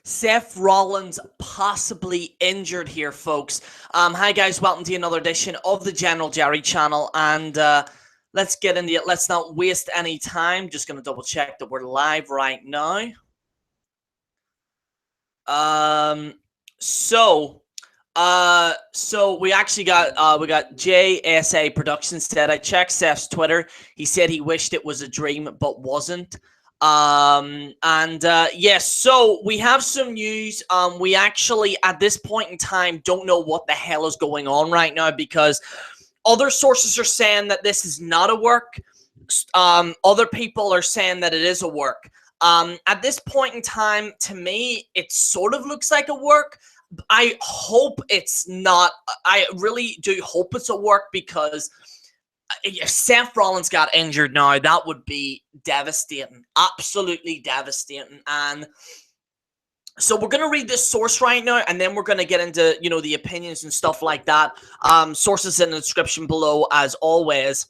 Seth Rollins possibly injured here, folks. Hi, guys. Welcome to another edition of the General Jerry channel. And let's get into it. Let's not waste any time. Just going to double check that we're live right now. So we actually got we got JSA Productions said, I checked Seth's Twitter. He said he wished it was a dream but wasn't. Yes, so we have some news. We actually at this point in time don't know what the hell is going on right now, because other sources are saying that this is not a work. Other people are saying that it is a work. At this point in time, to me, it sort of looks like a work. I hope it's not. I really do hope it's a work, because if Seth Rollins got injured now, that would be devastating. Absolutely devastating. And so we're going to read this source right now, and then we're going to get into, the opinions and stuff like that. Sources in the description below, as always.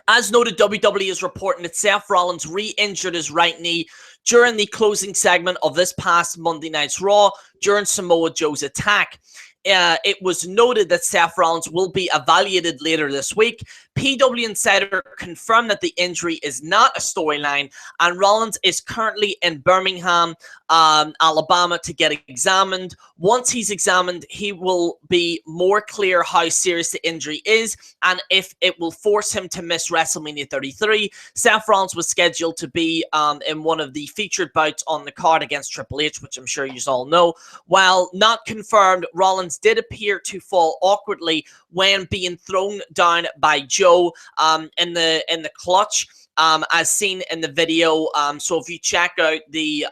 As noted, WWE is reporting that Seth Rollins re-injured his right knee during the closing segment of this past Monday Night's Raw during Samoa Joe's attack. It was noted that Seth Rollins will be evaluated later this week. PW Insider confirmed that the injury is not a storyline, and Rollins is currently in Birmingham, Alabama, to get examined. Once he's examined, he will be more clear how serious the injury is and if it will force him to miss WrestleMania 33. Seth Rollins was scheduled to be in one of the featured bouts on the card against Triple H, which I'm sure you all know. While not confirmed, Rollins did appear to fall awkwardly when being thrown down by Joe in the clutch, as seen in the video. So if you check out the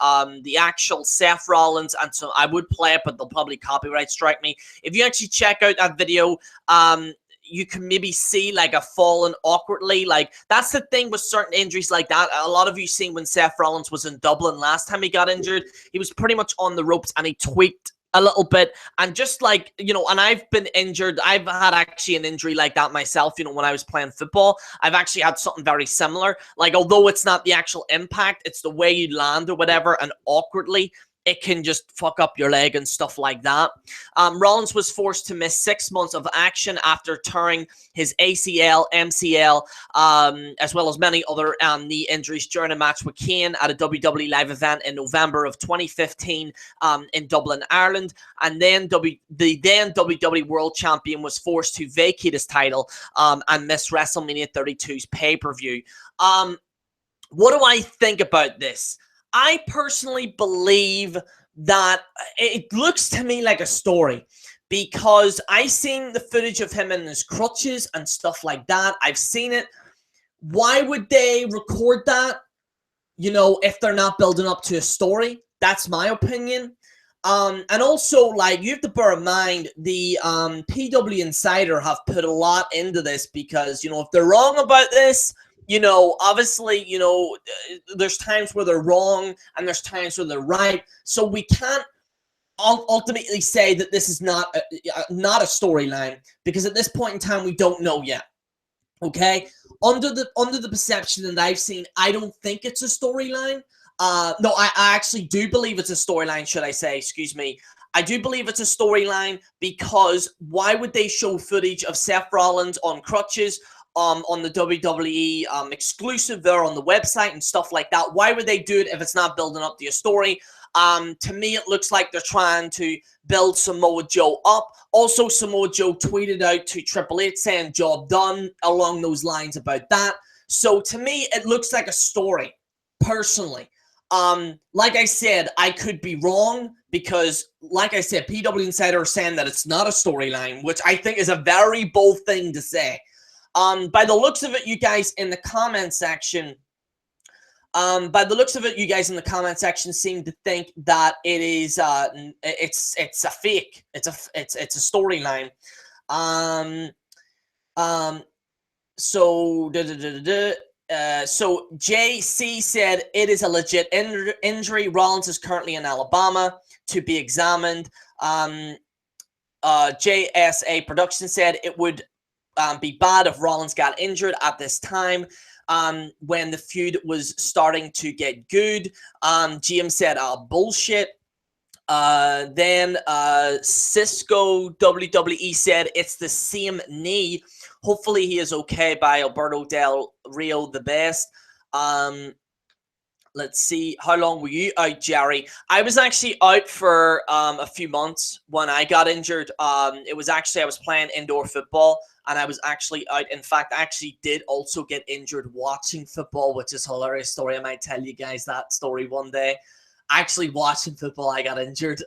actual Seth Rollins, and so I would play it, but they'll probably copyright strike me. If you actually check out that video, you can maybe see like a falling awkwardly. Like, that's the thing with certain injuries like that. A lot of you seen when Seth Rollins was in Dublin last time he got injured, he was pretty much on the ropes and he tweaked a little bit, and just like, and I've been injured. I've had actually an injury like that myself, when I was playing football. I've actually had something very similar. Like, although it's not the actual impact, it's the way you land or whatever, and awkwardly, it can just fuck up your leg and stuff like that. Rollins was forced to miss 6 months of action after tearing his ACL, MCL, as well as many other knee injuries during a match with Kane at a WWE live event in November of 2015 in Dublin, Ireland. And then the then WWE World Champion was forced to vacate his title and miss WrestleMania 32's pay-per-view. What do I think about this? I personally believe that it looks to me like a story, because I've seen the footage of him in his crutches and stuff like that. I've seen it. Why would they record that, if they're not building up to a story? That's my opinion. And also, like, you have to bear in mind, the PW Insider have put a lot into this, because, if they're wrong about this, obviously, there's times where they're wrong and there's times where they're right. So we can't ultimately say that this is not a storyline, because at this point in time, we don't know yet. Okay? Under the perception that I've seen, I don't think it's a storyline. No, I actually do believe it's a storyline, should I say. Excuse me. I do believe it's a storyline, because why would they show footage of Seth Rollins on crutches on the WWE exclusive there on the website and stuff like that? Why would they do it if it's not building up to a story? To me, it looks like they're trying to build Samoa Joe up. Also, Samoa Joe tweeted out to Triple H saying job done, along those lines about that. So to me, it looks like a story, personally. Like I said, I could be wrong, because, like I said, PW Insider are saying that it's not a storyline, which I think is a very bold thing to say. By the looks of it, you guys in the comment section, seem to think that it is, it's a fake. It's a storyline. So JC said it is a legit injury. Rollins is currently in Alabama to be examined. JSA Production said it would be bad if Rollins got injured at this time when the feud was starting to get good. GM said, bullshit. Then Cisco WWE said it's the same knee. Hopefully he is okay by Alberto Del Rio, the best. Let's see. How long were you out, Jerry? I was actually out for a few months when I got injured. It was actually, I was playing indoor football and I was actually out. In fact, I actually did also get injured watching football, which is a hilarious story. I might tell you guys that story one day. Actually watching football, I got injured.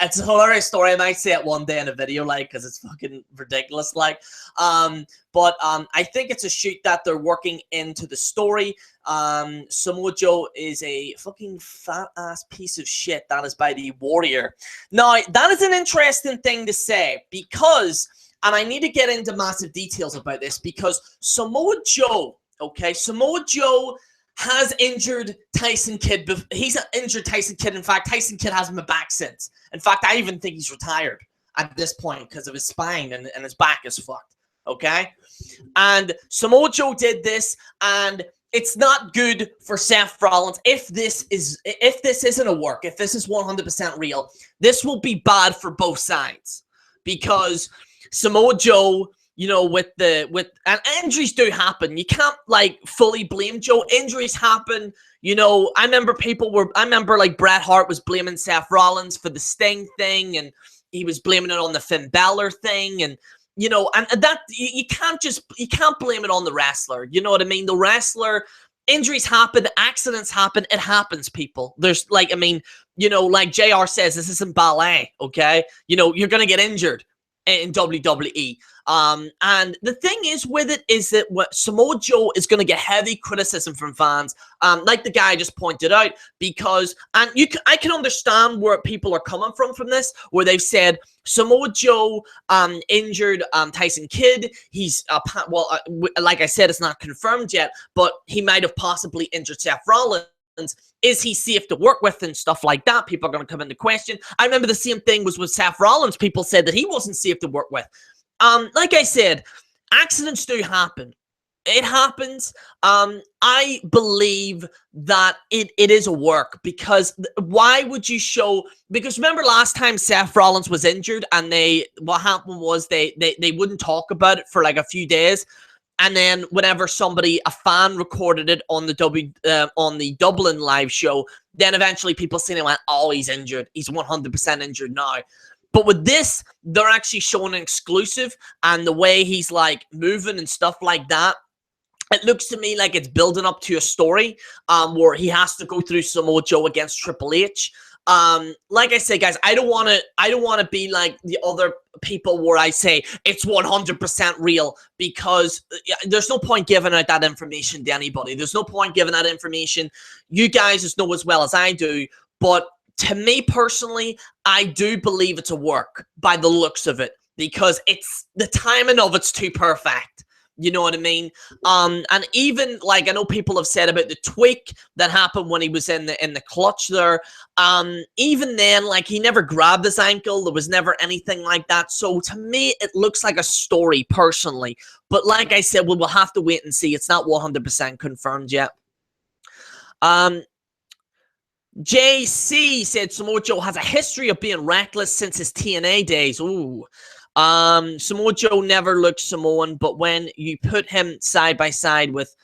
It's a hilarious story. I might say it one day in a video, like, because it's fucking ridiculous, like. But I think it's a shoot that they're working into the story. Samoa Joe is a fucking fat ass piece of shit. That is by the Warrior. Now, that is an interesting thing to say because, and I need to get into massive details about this because Samoa Joe, okay, Samoa Joe has injured Tyson Kidd. He's injured Tyson Kidd. In fact, Tyson Kidd hasn't been back since. In fact, I even think he's retired at this point because of his spine and his back is fucked. Okay? And Samoa Joe did this, and it's not good for Seth Rollins. If this isn't a work, if this is 100% real, this will be bad for both sides because Samoa Joe, you know, and injuries do happen. You can't like fully blame Joe. Injuries happen. You know, I remember like Bret Hart was blaming Seth Rollins for the Sting thing, and he was blaming it on the Finn Balor thing, and you know, and that you can't blame it on the wrestler. You know what I mean? The wrestler, injuries happen, accidents happen. It happens, people. There's like, I mean, you know, like JR says, this isn't ballet, okay? You know, you're gonna get injured in WWE. And the thing is with it is that what Samoa Joe is going to get heavy criticism from fans, like the guy just pointed out, because, and I can understand where people are coming from this, where they've said Samoa Joe injured Tyson Kidd. He's, like I said, it's not confirmed yet, but he might have possibly injured Seth Rollins. Is he safe to work with and stuff like that? People are going to come into question. I remember the same thing was with Seth Rollins. People said that he wasn't safe to work with. Like I said, accidents do happen. It happens. I believe that it is a work because why would you show? Because remember last time Seth Rollins was injured and what happened was they wouldn't talk about it for like a few days. And then whenever a fan recorded it on the Dublin live show, then eventually people seen it and went, oh, he's injured. He's 100% injured now. But with this, they're actually showing an exclusive, and the way he's like moving and stuff like that, it looks to me like it's building up to a story where he has to go through Samoa Joe against Triple H. Like I said, guys, I don't want to be like the other people where I say it's 100% real because there's no point giving out that information to anybody. There's no point giving that information. You guys just know as well as I do, but to me personally, I do believe it's a work by the looks of it because it's the timing of it's too perfect. You know what I mean? And even like I know people have said about the tweak that happened when he was in the clutch there. Even then, like he never grabbed his ankle. There was never anything like that. So to me, it looks like a story personally. But like I said, we'll have to wait and see. It's not 100% confirmed yet. JC said Samoa Joe has a history of being reckless since his TNA days. Ooh. Samoa Joe never looked Samoan, but when you put him side by side with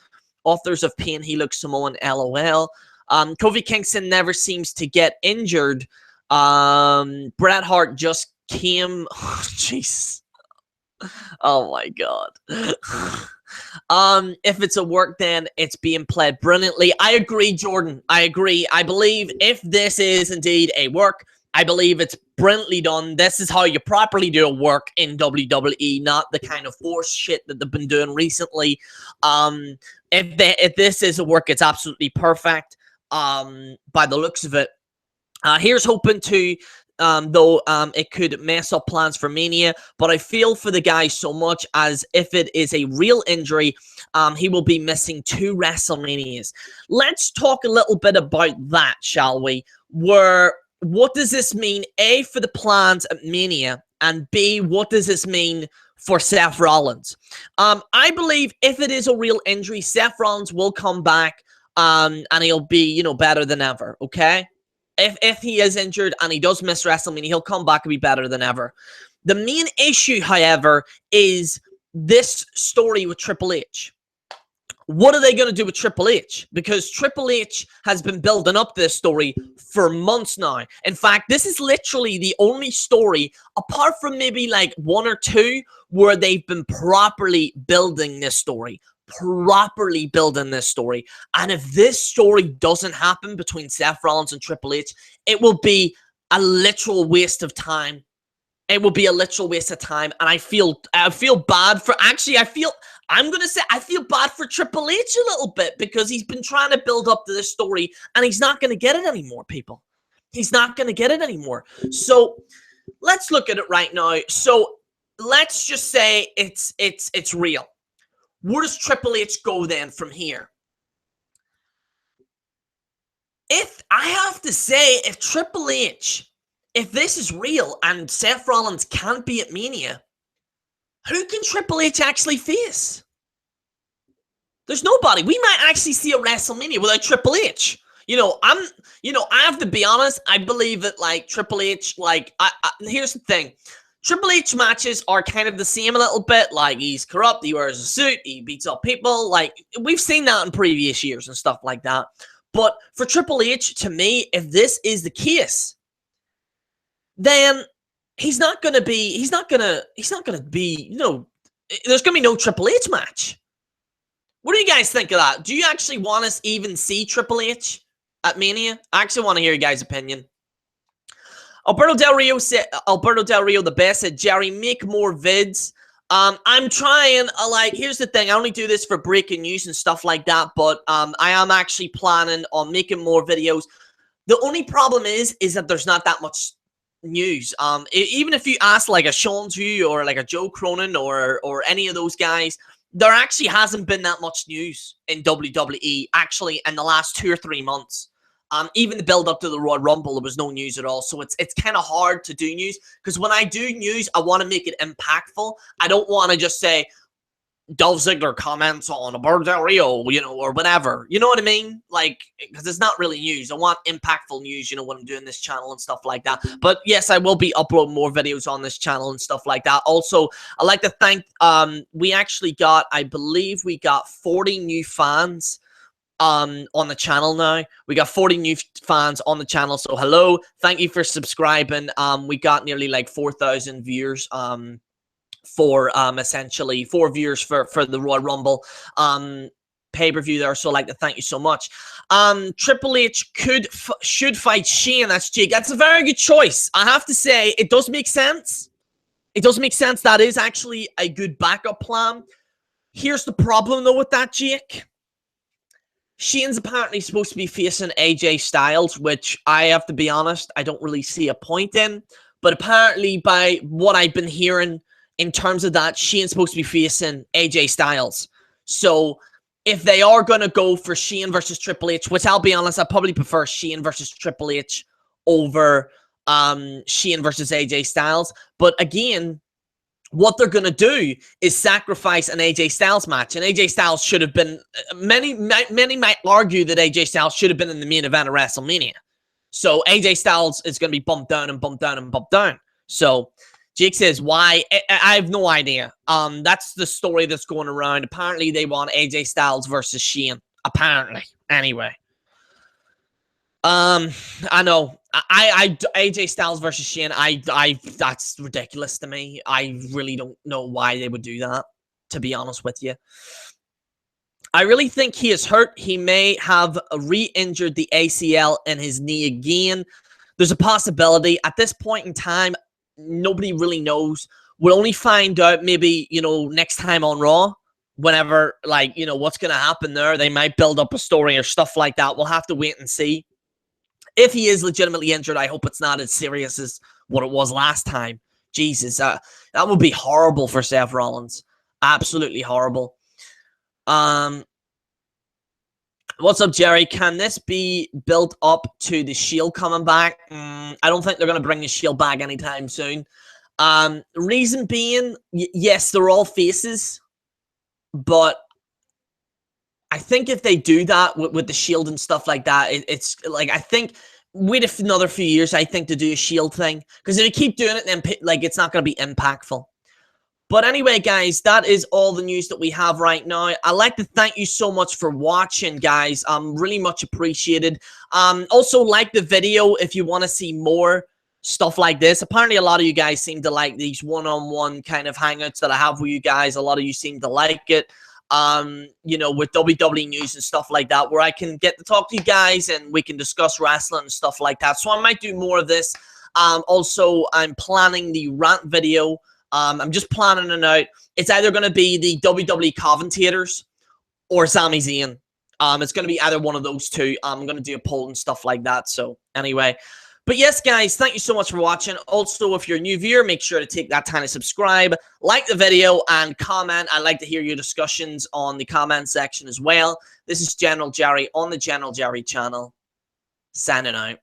Authors of Pain, he looks Samoan, LOL. Kofi Kingston never seems to get injured. Bret Hart just came. Oh, jeez. Oh my God. If it's a work, then it's being played brilliantly. I agree, Jordan. I agree. I believe if this is indeed a work, I believe it's brilliantly done. This is how you properly do a work in WWE, not the kind of force shit that they've been doing recently. If this is a work, it's absolutely perfect. By the looks of it. Here's hoping to, though it could mess up plans for Mania, but I feel for the guy so much as if it is a real injury, he will be missing 2 WrestleManias. Let's talk a little bit about that, shall we? What does this mean, A, for the plans at Mania, and B, what does this mean for Seth Rollins? I believe if it is a real injury, Seth Rollins will come back, and he'll be, better than ever, okay? If he is injured and he does miss WrestleMania, he'll come back and be better than ever. The main issue, however, is this story with Triple H. What are they going to do with Triple H? Because Triple H has been building up this story for months now. In fact, this is literally the only story, apart from maybe like one or two, where they've been properly building this story. And if this story doesn't happen between Seth Rollins and Triple H, it will be a literal waste of time. It will be a literal waste of time. And I feel bad for, actually, I'm going to say I feel bad for Triple H a little bit, because he's been trying to build up to this story and he's not going to get it anymore, people. He's not going to get it anymore. So let's look at it right now. So let's just say it's real. Where does Triple H go then from here? If I have to say, if Triple H, if this is real and Seth Rollins can't be at Mania, who can Triple H actually face? There's nobody. We might actually see a WrestleMania without Triple H. I have to be honest. I believe that, like, Triple H, like, here's the thing. Triple H matches are kind of the same a little bit. Like, he's corrupt, he wears a suit, he beats up people. Like, we've seen that in previous years and stuff like that. But for Triple H, to me, if this is the case, then there's going to be, there's going to be no Triple H match. What do you guys think of that? Do you actually want us even see Triple H at Mania? I actually want to hear your guys' opinion. Alberto Del Rio, the best, said, Jerry, make more vids. I'm trying, here's the thing. I only do this for breaking news and stuff like that, but I am actually planning on making more videos. The only problem is that there's not that much news. Even if you ask like a Sean's View or like a Joe Cronin or any of those guys, there actually hasn't been that much news in WWE actually in the last 2 or 3 months. Even the build up to the Royal Rumble, there was no news at all. So it's kind of hard to do news, because when I do news, I want to make it impactful. I don't want to just say Dolph Ziggler comments on Alberto Del Rio, or whatever. You know what I mean? Like, because it's not really news. I want impactful news, when I'm doing this channel and stuff like that. But yes, I will be uploading more videos on this channel and stuff like that. Also, I'd like to thank, we actually got, I believe we got 40 new fans on the channel now. We got 40 new fans on the channel. So hello, thank you for subscribing. We got nearly like 4,000 viewers. For essentially 4 viewers for the Royal Rumble pay-per-view there, so I'd like to thank you so much. Triple H should fight Shane. That's Jake. That's a very good choice. I have to say, it does make sense. It does make sense. That is actually a good backup plan. Here's the problem though with that, Jake. Shane's apparently supposed to be facing AJ Styles, which I have to be honest, I don't really see a point in. But apparently, by what I've been hearing, in terms of that, Shane's supposed to be facing AJ Styles. So if they are going to go for Shane versus Triple H, which I'll be honest, I probably prefer Shane versus Triple H over Shane versus AJ Styles. But again, what they're going to do is sacrifice an AJ Styles match. And AJ Styles should have been, many might argue that AJ Styles should have been in the main event of WrestleMania. So AJ Styles is going to be bumped down and bumped down and bumped down. So Jake says, why? I have no idea. That's the story that's going around. Apparently, they want AJ Styles versus Shane. Apparently. Anyway. I know. AJ Styles versus Shane, that's ridiculous to me. I really don't know why they would do that, to be honest with you. I really think he is hurt. He may have re-injured the ACL in his knee again. There's a possibility. At this point in time, nobody really knows. We'll only find out maybe, next time on Raw, whenever, what's going to happen there. They might build up a story or stuff like that. We'll have to wait and see. If he is legitimately injured, I hope it's not as serious as what it was last time. Jesus, that would be horrible for Seth Rollins. Absolutely horrible. What's up, Jerry? Can this be built up to the Shield coming back? I don't think they're going to bring the Shield back anytime soon. Reason being, yes, they're all faces, but I think if they do that with the Shield and stuff like that, it's like, I think wait another few years, I think, to do a Shield thing. Because if you keep doing it, then like it's not going to be impactful. But anyway, guys, that is all the news that we have right now. I'd like to thank you so much for watching, guys. Really much appreciated. Also, like the video if you want to see more stuff like this. Apparently, a lot of you guys seem to like these one-on-one kind of hangouts that I have with you guys. A lot of you seem to like it. You know, with WWE news and stuff like that, where I can get to talk to you guys and we can discuss wrestling and stuff like that. So I might do more of this. Also, I'm planning the rant video. I'm just planning it out. It's either going to be the WWE commentators or Sami Zayn. It's going to be either one of those two. I'm going to do a poll and stuff like that. So anyway, but yes, guys, thank you so much for watching. Also, if you're a new viewer, make sure to take that time to subscribe, like the video, and comment. I'd like to hear your discussions on the comment section as well. This is General Jerry on the General Jerry channel. Signing out.